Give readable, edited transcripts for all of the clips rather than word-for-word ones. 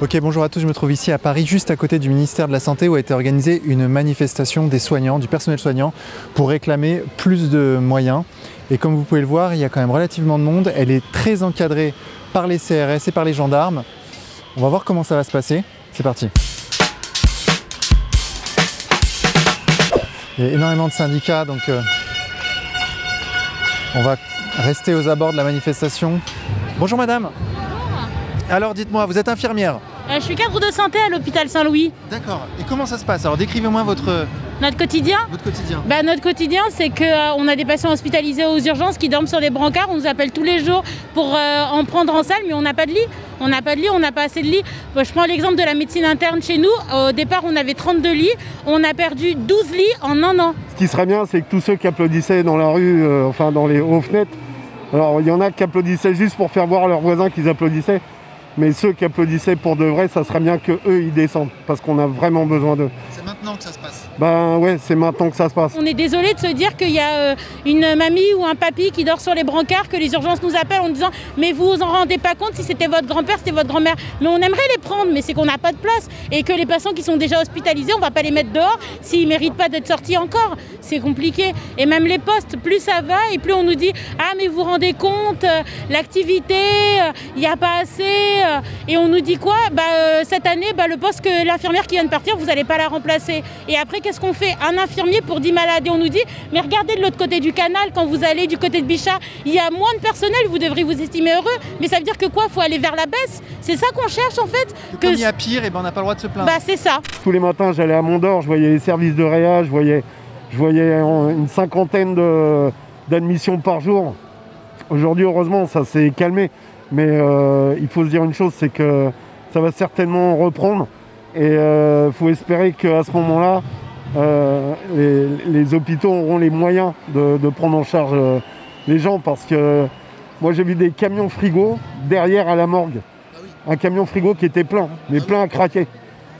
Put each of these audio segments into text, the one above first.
Ok, bonjour à tous, je me trouve ici à Paris, juste à côté du ministère de la Santé où a été organisée une manifestation des soignants, du personnel soignant, pour réclamer plus de moyens. Et comme vous pouvez le voir, il y a quand même relativement de monde, elle est très encadrée par les CRS et par les gendarmes. On va voir comment ça va se passer, c'est parti. Il y a énormément de syndicats, donc on va rester aux abords de la manifestation. Bonjour madame. Alors dites-moi, vous êtes infirmière? Je suis cadre de santé à l'hôpital Saint-Louis. D'accord. Et comment ça se passe? Alors décrivez-moi votre quotidien. Votre quotidien. Notre quotidien, c'est qu'on a des patients hospitalisés aux urgences qui dorment sur des brancards. On nous appelle tous les jours pour en prendre en salle, mais on n'a pas de lit. On n'a pas de lit, on n'a pas assez de lits. Je prends l'exemple de la médecine interne chez nous. Au départ, on avait 32 lits. On a perdu 12 lits en un an. Ce qui serait bien, c'est que tous ceux qui applaudissaient dans la rue, enfin dans les hauts fenêtres, alors il y en a qui applaudissaient juste pour faire voir à leurs voisins qu'ils applaudissaient. Mais ceux qui applaudissaient pour de vrai, ça serait bien qu'eux, ils descendent, parce qu'on a vraiment besoin d'eux. C'est maintenant que ça se passe? Ben ouais, c'est maintenant que ça se passe. On est désolé de se dire qu'il y a une mamie ou un papy qui dort sur les brancards, que les urgences nous appellent en disant « mais vous vous en rendez pas compte, si c'était votre grand-père, c'était votre grand-mère ». Mais on aimerait les prendre, mais c'est qu'on n'a pas de place. Et que les patients qui sont déjà hospitalisés, on va pas les mettre dehors s'ils ne méritent pas d'être sortis encore. C'est compliqué. Et même les postes, plus ça va et plus on nous dit « ah mais vous vous rendez compte, l'activité, il n'y a pas assez ». Et on nous dit quoi? Cette année, le poste que l'infirmière qui vient de partir, vous n'allez pas la remplacer. Et après, qu'est-ce qu'on fait? Un infirmier pour 10 malades. Et on nous dit, mais regardez de l'autre côté du canal, quand vous allez du côté de Bichat, il y a moins de personnel, vous devriez vous estimer heureux. Mais ça veut dire que quoi? Il faut aller vers la baisse. C'est ça qu'on cherche en fait. Comme il y a pire, et on n'a pas le droit de se plaindre. C'est ça. Tous les matins, j'allais à Mont-d'Or, je voyais les services de réa, je voyais une cinquantaine d'admissions par jour. Aujourd'hui, heureusement, ça s'est calmé. Mais il faut se dire une chose, c'est que ça va certainement reprendre. Et il faut espérer qu'à ce moment-là, les hôpitaux auront les moyens de prendre en charge les gens. Parce que moi, j'ai vu des camions frigo derrière à la morgue. Un camion frigo qui était plein, mais plein à craquer.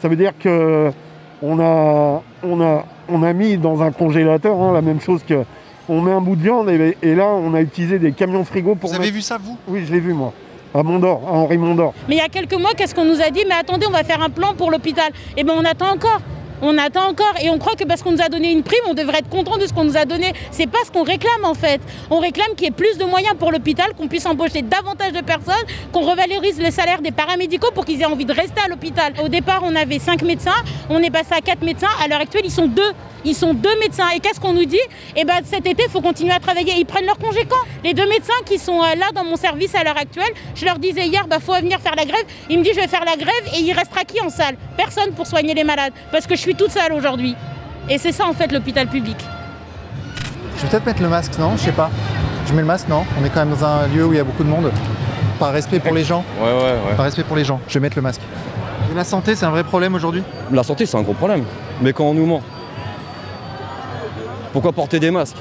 Ça veut dire qu'on a mis dans un congélateur la même chose que... On met un bout de viande et là, on a utilisé des camions frigo pour... Vous avez vu ça, vous? Oui, je l'ai vu, moi. À Mont-d'Or, à Henri Mont-d'Or. Mais il y a quelques mois, qu'est-ce qu'on nous a dit? Mais attendez, on va faire un plan pour l'hôpital. Eh bien, on attend encore. On attend encore et on croit que parce qu'on nous a donné une prime, on devrait être content de ce qu'on nous a donné. C'est pas ce qu'on réclame en fait. On réclame qu'il y ait plus de moyens pour l'hôpital, qu'on puisse embaucher davantage de personnes, qu'on revalorise le salaire des paramédicaux pour qu'ils aient envie de rester à l'hôpital. Au départ, on avait 5 médecins, on est passé à 4 médecins. À l'heure actuelle, ils sont 2. Ils sont 2 médecins. Et qu'est-ce qu'on nous dit? Cet été, il faut continuer à travailler. Ils prennent leur congé quand? Les 2 médecins qui sont là dans mon service à l'heure actuelle, je leur disais hier, faut venir faire la grève. Il me dit, je vais faire la grève et il restera qui en salle? Personne pour soigner les malades. Parce que je suis toute seule aujourd'hui. Et c'est ça en fait l'hôpital public. Je vais peut-être mettre le masque, non? Je sais pas. Je mets le masque, non? On est quand même dans un lieu où il y a beaucoup de monde. Par respect pour les gens. Ouais. Par respect pour les gens, je vais mettre le masque. Et la santé, c'est un vrai problème aujourd'hui? La santé, c'est un gros problème. Mais quand on nous ment, pourquoi porter des masques?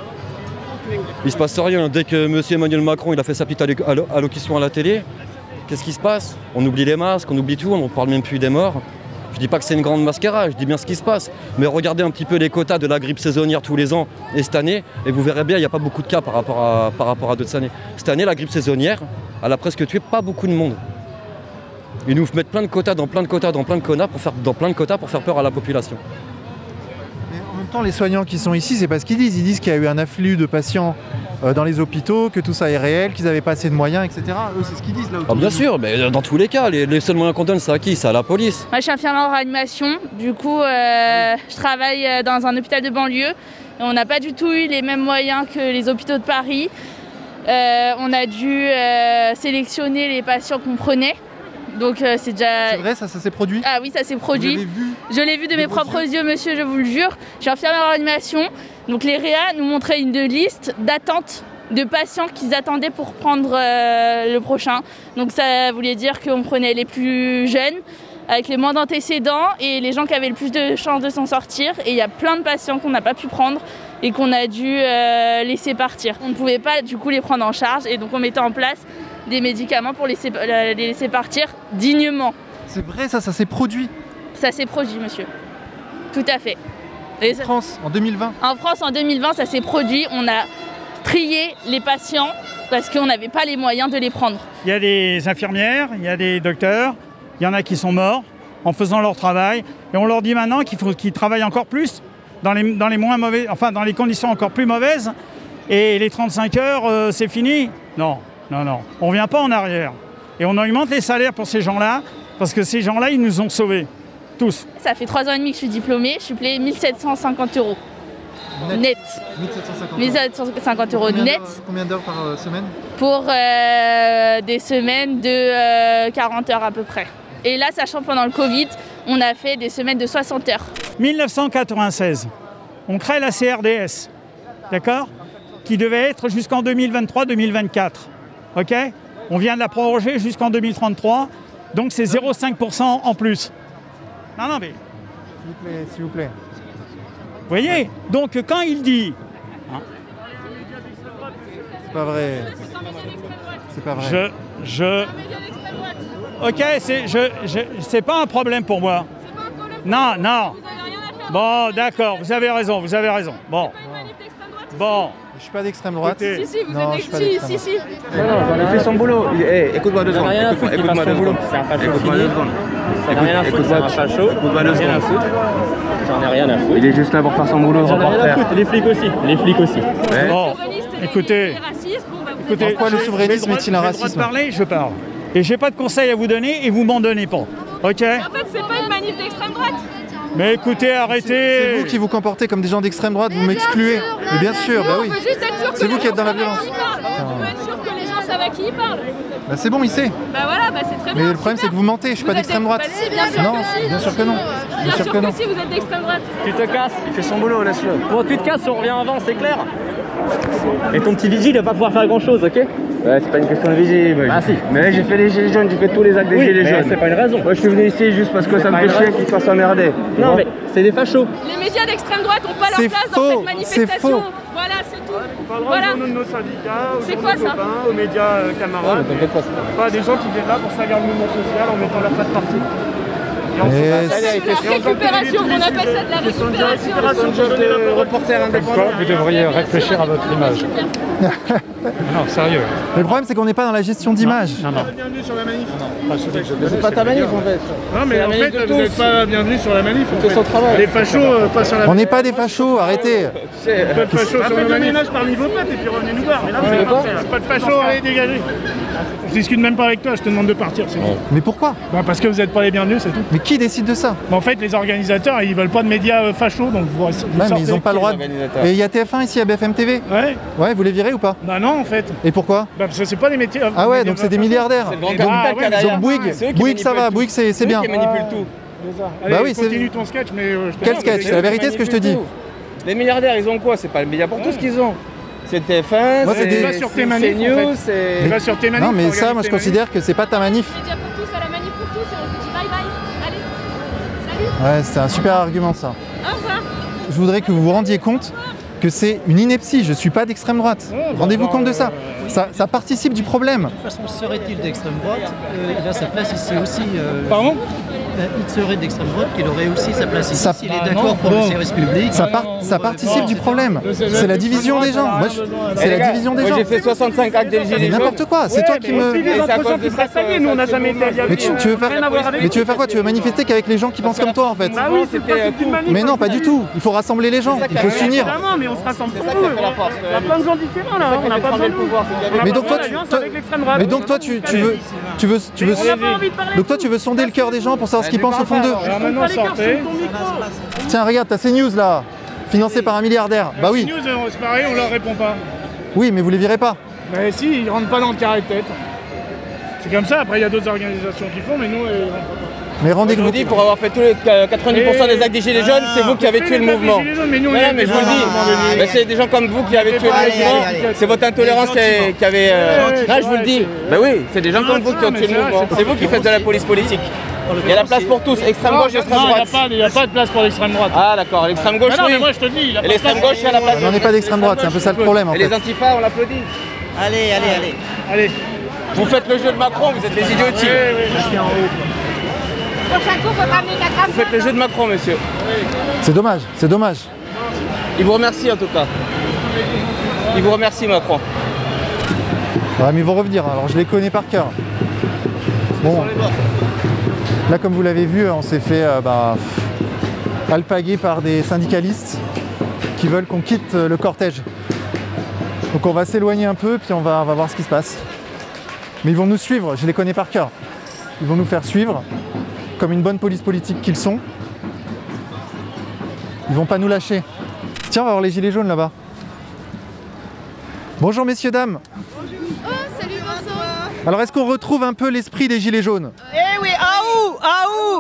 Il se passe rien. Dès que M. Emmanuel Macron il a fait sa petite allocution à la télé, qu'est-ce qui se passe? On oublie les masques, on oublie tout, on ne parle même plus des morts. Je dis pas que c'est une grande mascarade, je dis bien ce qui se passe. Mais regardez un petit peu les quotas de la grippe saisonnière tous les ans et cette année, et vous verrez bien, il n'y a pas beaucoup de cas par rapport à d'autres années. Cette année, la grippe saisonnière, elle a presque tué pas beaucoup de monde. Ils nous mettent plein de quotas dans plein de quotas dans plein de quotas pour faire peur à la population. Mais en même temps, les soignants qui sont ici, c'est pas ce qu'ils disent. Ils disent qu'il y a eu un afflux de patients dans les hôpitaux, que tout ça est réel, qu'ils n'avaient pas assez de moyens, etc. Eux, c'est ce qu'ils disent là. Bien sûr, mais dans tous les cas, les seuls moyens qu'on donne, c'est à qui? C'est à la police. Moi, je suis infirmière en réanimation. Du coup, je travaille dans un hôpital de banlieue. Et on n'a pas du tout eu les mêmes moyens que les hôpitaux de Paris. On a dû sélectionner les patients qu'on prenait. Donc c'est déjà... C'est vrai, ça s'est produit? Ah oui, ça s'est produit. Vous l'avez vu? Je l'ai vu de mes propres yeux, monsieur, je vous le jure. Je suis infirmière en réanimation. Donc les réa nous montraient une liste d'attente de patients qu'ils attendaient pour prendre le prochain. Donc ça voulait dire qu'on prenait les plus jeunes, avec les moins d'antécédents et les gens qui avaient le plus de chances de s'en sortir. Et il y a plein de patients qu'on n'a pas pu prendre et qu'on a dû laisser partir. On ne pouvait pas du coup les prendre en charge et donc on mettait en place des médicaments pour les laisser partir dignement. C'est vrai, ça s'est produit? Ça s'est produit, monsieur. Tout à fait. En France, en 2020? En France, en 2020, ça s'est produit. On a trié les patients parce qu'on n'avait pas les moyens de les prendre. Il y a des infirmières, il y a des docteurs, Il y en a qui sont morts en faisant leur travail. Et on leur dit maintenant qu'il faut qu'ils travaillent encore plus dans les moins mauvais, enfin dans les conditions encore plus mauvaises. Et les 35 heures, c'est fini. Non, non, non. On ne revient pas en arrière. Et on augmente les salaires pour ces gens-là, parce que ces gens-là, ils nous ont sauvés. Tous. Ça fait 3 ans et demi que je suis diplômée. Je suis payée 1 750 € net. 1750 € net. Combien d'heures par semaine? Pour des semaines de 40 heures à peu près. Et là, sachant pendant le Covid, on a fait des semaines de 60 heures. 1996, on crée la CRDS, d'accord, qui devait être jusqu'en 2023-2024. Ok? On vient de la proroger jusqu'en 2033, donc c'est 0,5% en plus. Non, non, mais... S'il vous plaît. Vous voyez? Donc quand il dit... C'est pas vrai. C'est pas vrai. Ok, c'est pas un problème pour moi. Non, non. Bon, d'accord, vous avez raison, vous avez raison. Bon. Bon. Je suis pas d'extrême droite. Si, si, vous Non, êtes je suis pas d'extrême droite. si. Il fait son boulot. Écoute-moi 2 secondes. Écoute-moi 2 secondes. C'est un facho fini. J'en ai rien à foutre, c'est un facho. Écoute-moi 2 secondes. J'en ai rien à foutre. Il est juste là pour faire son boulot. J'en ai rien à foutre. Les flics aussi. Les flics aussi. Ouais. Bon, écoutez, Pourquoi le souverainisme est-il un j'ai le droit de racisme? parler, je parle. Et j'ai pas de conseils à vous donner et vous m'en donnez pas. Ok? En fait, c'est pas une manif d'extrême droite. Mais écoutez, arrêtez. C'est vous qui vous comportez comme des gens d'extrême droite, vous m'excluez. Mais bien sûr, bah oui. C'est vous qui êtes dans la violence. On veut être sûr que les gens savent à qui ils parlent. Bah c'est bon, il sait. Bah voilà, bah c'est très bien. Mais le problème c'est que vous mentez, je suis pas d'extrême droite. Bah si, bien sûr Non, que si. bien sûr que non. Bien sûr que non. Si vous êtes d'extrême droite. Tu te casses. Il fait son boulot, laisse-le. Bon, tu te casses, on revient avant, c'est clair. Et ton petit vigile, il va pas pouvoir faire grand chose, ok? Ouais, c'est pas une question de visible. Ah si. Mais j'ai fait les gilets jaunes, j'ai fait tous les actes des Oui, gilets mais jaunes. c'est pas une raison. Moi je suis venu ici juste parce que ça me fait chier qu'ils se fassent emmerder. Non, mais c'est des fachos. Les médias d'extrême droite n'ont pas leur C'est place faux, dans cette c'est manifestation. faux. Voilà, c'est tout. Voilà. Au nom de nos syndicats, C'est quoi ça? aux médias camarades. Pas des gens qui viennent là pour servir le mouvement social en mettant leur patte partout. C'est la récupération, on appelle ça de la récupération. Reporter indépendant. Vous devriez réfléchir à votre image. Non, sérieux. Mais le problème c'est qu'on n'est pas dans la gestion d'image. Non, non. Bienvenue sur la manif. C'est pas ta manif en fait. Non, mais en fait, vous n'êtes pas bienvenue sur la manif. C'est son travail. Les fachos, pas sur la On n'est pas des fachos, arrêtez. Pas de fachos sur la manif. Ménage parmi vos potes et puis revenez nous voir. Mais là, vous allez partir. Pas de fachos, allez, dégagez. Je discute même pas avec toi, je te demande de partir. C'est tout. Mais pourquoi? Bah, parce que vous n'êtes pas les bienvenus, c'est tout. Mais qui décide de ça? Mais en fait, les organisateurs, ils veulent pas de médias fachos, donc vous Ouais, mais sortez. ils n'ont pas le droit de... Et il y a TF1 ici à BFM TV. Ouais. Ouais, vous les virez ou pas? Bah non, en fait. Et pourquoi? Bah parce que c'est pas des métiers. Ah ouais, donc c'est des milliardaires. C'est le grand Donc, capital qu'il y a derrière. donc Bouygues ça va, Bouygues c'est bien. Qui manipule tout. Allez, Bah oui, c'est- continue ton sketch, mais je te Quel dis, sketch? C'est la vérité ce que je te dis. Les milliardaires, ils ont quoi? C'est pas le média pour tout ce qu'ils ont. C'est TF1, Moi, c'est des- Va sur tes manifs, en CNews, fait. c'est... Va sur tes manifs. Non mais organise ça, moi je tes manifs. considère que c'est pas ta manif. Médias pour tous, à la manif pour tous, et on vous dit bye bye. Allez, salut, Ouais, c'est un super argument ça. au revoir. Je voudrais que vous vous rendiez compte que c'est une ineptie, je suis pas d'extrême droite. Rendez-vous compte de ça. Ça participe du problème. De toute façon, serait-il d'extrême droite, il a sa place ici aussi. Pardon? Il serait d'extrême droite qu'il aurait aussi sa place ici. Ça- S'il est d'accord pour le service public. Ça participe du problème. C'est la division des gens. Moi, c'est la division des Moi gens. j'ai fait 65 actes des Mais gilets jaunes. n'importe quoi, c'est toi qui me... Les entretiens qui passent, ça y est, nous on n'a jamais été Mais tu veux faire... Mais tu veux faire quoi? Tu veux manifester qu'avec les gens qui pensent comme toi en fait? Bah oui, c'était tout. Mais non, pas du tout. Il faut rassembler les gens. Il faut s'unir. Évidemment, mais on se rassemble pour ça vous. qui fait la force. Il y a plein de gens différents là, on n'a pas besoin de pouvoir. Mais donc toi, mais donc toi, tu veux, donc toi, tu veux sonder le cœur des gens pour savoir ce qu'ils pensent au fond d'eux. Alors maintenant, sortez. Tiens, regarde, t'as CNews là, financé par un milliardaire. Bah oui, News, c'est pareil, on leur répond pas. oui, mais vous les virez pas. Mais si, ils rentrent pas dans le carré de tête. C'est comme ça, après il y a d'autres organisations qui font, mais nous, Mais Je vous rendez-vous. dis, pour avoir fait tous les 90% des actes des gilets jaunes, c'est vous qui avez tué le mouvement. Mais nous, on Non, mais je vous le dis, mais c'est des gens comme vous qui avez tué le mouvement. C'est votre intolérance qui avait. Là, je vous le dis. Ben oui, c'est des gens comme vous qui ont tué le mouvement. C'est vous qui faites de la police politique. Il y a la place pour tous, extrême gauche et extrême droite. il n'y a pas de place pour l'extrême droite. Ah d'accord, l'extrême gauche, Non, oui. mais moi je te dis, il a Et l'extrême gauche, il y a la place. On n'est pas d'extrême droite, c'est un peu ça le problème en Et fait. les antifas, on l'applaudit. Allez, allez, allez. Allez. Vous faites le jeu de Macron, vous êtes des idiotis. Vous faites le jeu de Macron, monsieur. C'est dommage, c'est dommage. Il vous remercie en tout cas. Il vous remercie, Macron. Ouais, mais ils vont revenir, alors je les connais par cœur. Bon. Là, comme vous l'avez vu, on s'est fait alpaguer par des syndicalistes qui veulent qu'on quitte le cortège. Donc on va s'éloigner un peu, puis on va voir ce qui se passe. Mais ils vont nous suivre, je les connais par cœur. Ils vont nous faire suivre, comme une bonne police politique qu'ils sont. Ils vont pas nous lâcher. Tiens, on va voir les gilets jaunes là-bas. Bonjour messieurs, dames. Bonjour. Oh, salut Vincent. Alors est-ce qu'on retrouve un peu l'esprit des gilets jaunes? Eh oui, Aou.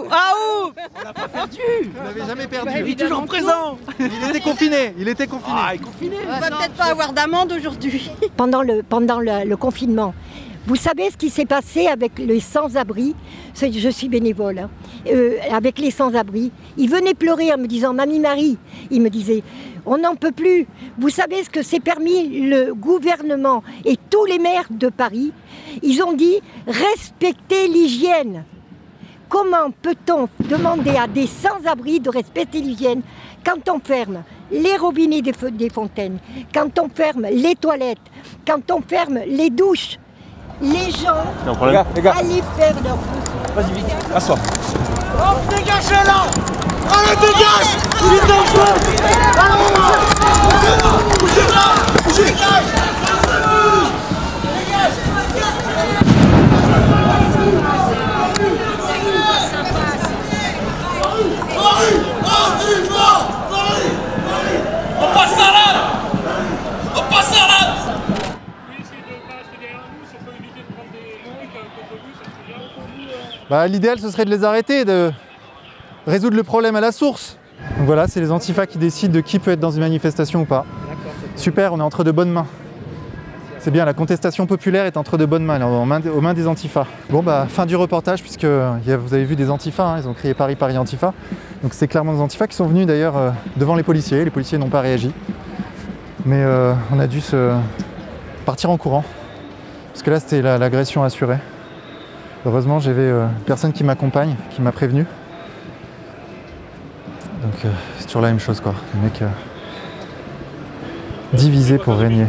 On l'a pas perdu. Vous l'avez jamais perdu. Il est toujours présent. Il était confiné, il était confiné. Ah, il est confiné. On va peut-être pas avoir d'amende aujourd'hui. Pendant le confinement, vous savez ce qui s'est passé avec les sans-abri? Je suis bénévole, hein. Avec les sans-abri. Ils venaient pleurer en me disant « Mamie Marie », ils me disaient « On n'en peut plus ». Vous savez ce que s'est permis le gouvernement et tous les maires de Paris? Ils ont dit « Respectez l'hygiène ». Comment peut-on demander à des sans-abri de respecter l'hygiène quand on ferme les robinets des fontaines, quand on ferme les toilettes, quand on ferme les douches? Les gens allaient faire leur boulot. Vas-y vite, assois. Oh, dégagez là. Allez, dégage. On passe à l'âme. On passe à l'âme. L'idéal ce serait de les arrêter, de résoudre le problème à la source. Donc voilà, c'est les antifas qui décident de qui peut être dans une manifestation ou pas. Super, on est entre de bonnes mains. C'est bien, la contestation populaire est entre de bonnes mains, aux mains des antifas. Bon fin du reportage, puisque vous avez vu des antifas, hein, ils ont crié Paris, Paris Antifa. Donc c'est clairement des antifas qui sont venus d'ailleurs devant les policiers n'ont pas réagi. Mais on a dû partir en courant, parce que là c'était l'agression assurée. Heureusement, j'avais une personne qui m'accompagne, qui m'a prévenu. Donc c'est toujours la même chose quoi, les mecs divisés pour régner.